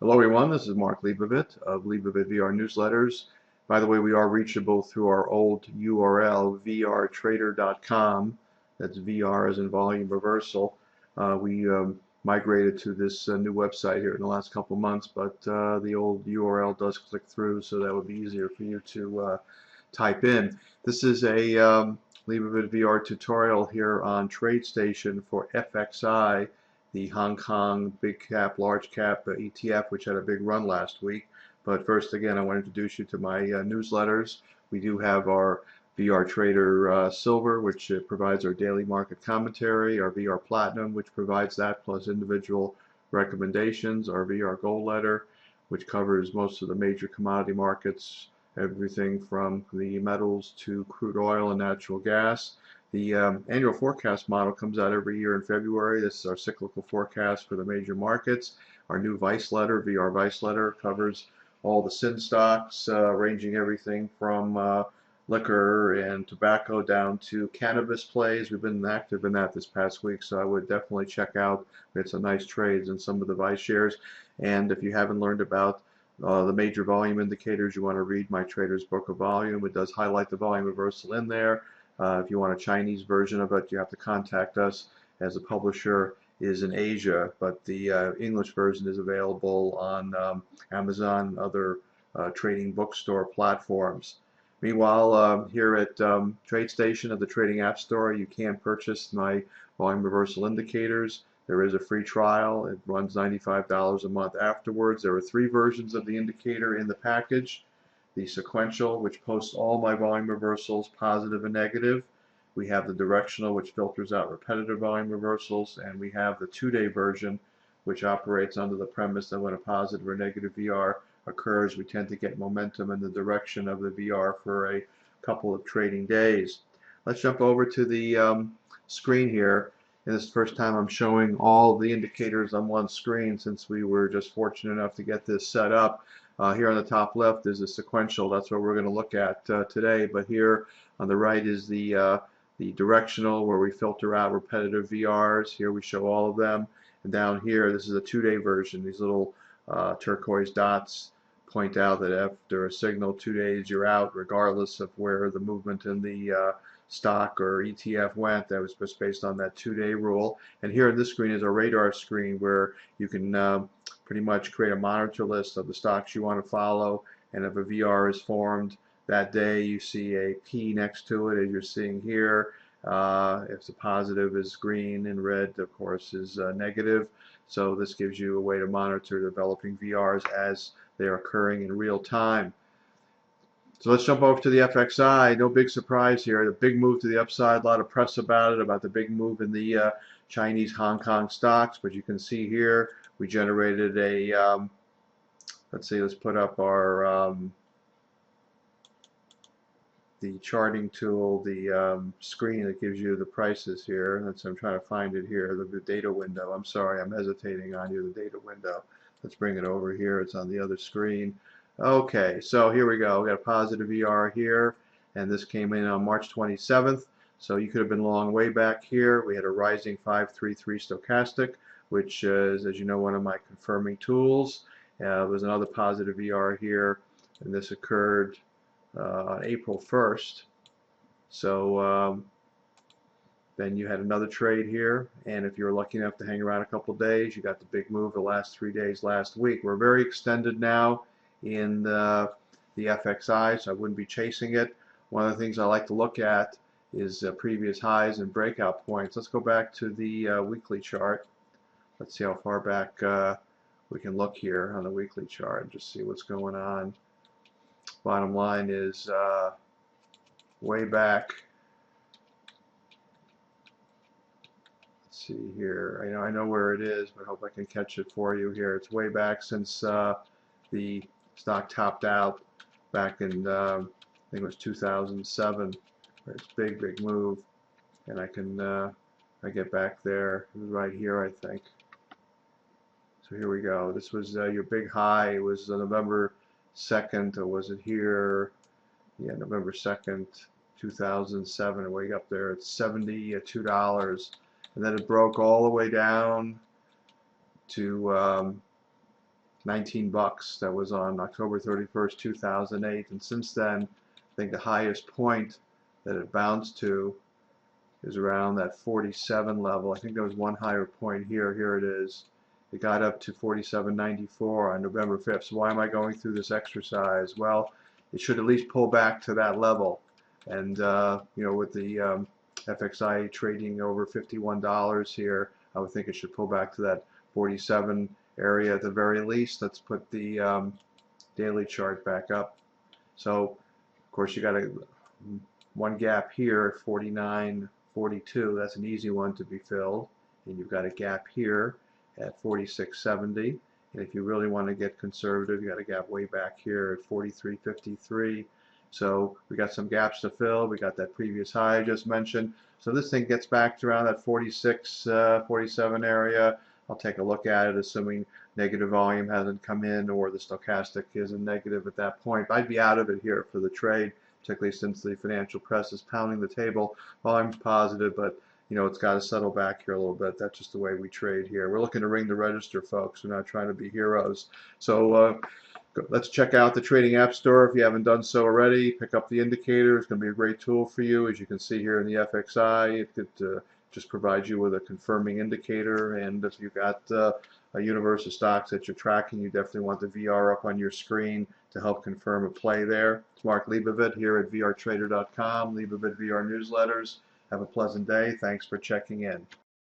Hello everyone, this is Mark Leibovit of Leibovit VR Newsletters. By the way, we are reachable through our old URL, vrtrader.com. That's VR as in volume reversal. We migrated to this new website here in the last couple of months, but the old URL does click through, so that would be easier for you to type in. This is a Leibovit VR tutorial here on Tradestation for FXI, the Hong Kong big cap, large cap ETF, which had a big run last week. But first, again, I want to introduce you to my newsletters. We do have our VR Trader Silver, which provides our daily market commentary, our VR Platinum, which provides that plus individual recommendations, our VR Gold Letter, which covers most of the major commodity markets, everything from the metals to crude oil and natural gas. The annual forecast model comes out every year in February. This is our cyclical forecast for the major markets. Our new Vice Letter, VR Vice Letter, covers all the sin stocks, ranging everything from liquor and tobacco down to cannabis plays. We've been active in that this past week, so I would definitely check out. We had some nice trades in some of the Vice shares. And if you haven't learned about the major volume indicators, you want to read my Trader's Book of Volume. It does highlight the volume reversal in there. If you want a Chinese version of it, you have to contact us, as the publisher is in Asia, but the English version is available on Amazon and other trading bookstore platforms. Meanwhile, here at Tradestation at the Trading App Store, you can purchase my volume reversal indicators. There is a free trial. It runs $95 a month afterwards. There are 3 versions of the indicator in the package. The sequential, which posts all my volume reversals, positive and negative. We have the directional, which filters out repetitive volume reversals, and we have the 2-day version, which operates under the premise that when a positive or negative VR occurs, we tend to get momentum in the direction of the VR for a couple of trading days. Let's jump over to the screen here. And this is the first time I'm showing all the indicators on one screen, since we were just fortunate enough to get this set up. Here on the top left is the sequential. That's what we're going to look at today. But here on the right is the directional, where we filter out repetitive VRs. Here we show all of them. And down here, this is a 2-day version. These little turquoise dots point out that after a signal, 2 days, you're out, regardless of where the movement in the stock or ETF went. That was just based on that 2-day rule. And here on this screen is a radar screen, where you can pretty much create a monitor list of the stocks you want to follow, and if a VR is formed that day, you see a P next to it, as you're seeing here. If the positive is green and red, of course, is negative. So this gives you a way to monitor developing VRs as they're occurring in real time. So let's jump over to the FXI. No big surprise here. The big move to the upside, a lot of press about it, about the big move in the Chinese Hong Kong stocks. But you can see here, we generated a, let's see, let's put up our, the charting tool, the screen that gives you the prices here. That's, I'm trying to find it here, the data window. I'm sorry, I'm hesitating on you, the data window. Let's bring it over here. It's on the other screen. Okay, so here we go. We got a positive ER here, and this came in on March 27th. So you could have been long way back here. We had a rising 533 stochastic, which is, as you know, one of my confirming tools. There was another positive ER here, and this occurred on April 1st. So then you had another trade here, and if you were lucky enough to hang around a couple of days, you got the big move the last 3 days last week. We're very extended now in the FXI, so I wouldn't be chasing it. One of the things I like to look at is previous highs and breakout points. Let's go back to the weekly chart. Let's see how far back we can look here on the weekly chart and just see what's going on. Bottom line is way back. Let's see here. I know where it is, but I hope I can catch it for you here. It's way back since the stock topped out back in I think it was 2007. It's big move, and I can I get back there. It was right here, I think. So here we go. This was your big high. It was November 2nd, or was it here? Yeah, November 2nd, 2007. Way up there, it's $72, and then it broke all the way down to 19 bucks. That was on October 31st, 2008. And since then, I think the highest point that it bounced to is around that 47 level. I think there was one higher point here. Here it is. It got up to 47.94 on November 5th. So why am I going through this exercise? Well, it should at least pull back to that level. And with the FXI trading over $51 here, I would think it should pull back to that 47 area at the very least. Let's put the daily chart back up. So, of course, you got one gap here at 49.42. That's an easy one to be filled. And you've got a gap here at 46.70. And if you really want to get conservative, you got a gap way back here at 43.53. So we got some gaps to fill. We got that previous high I just mentioned. So this thing gets back to around that 46, 47 area. I'll take a look at it, assuming negative volume hasn't come in or the stochastic isn't negative at that point. I'd be out of it here for the trade, particularly since the financial press is pounding the table. Volume's positive, but it's got to settle back here a little bit. That's just the way we trade here. We're looking to ring the register, folks. We're not trying to be heroes. So let's check out the Trading App Store if you haven't done so already. Pick up the indicator. It's going to be a great tool for you. As you can see here in the FXI, it could just provide you with a confirming indicator. And if you've got a universe of stocks that you're tracking, you definitely want the VR up on your screen to help confirm a play there. It's Mark Leibovit here at vrtrader.com, Leibovit VR Newsletters. Have a pleasant day. Thanks for checking in.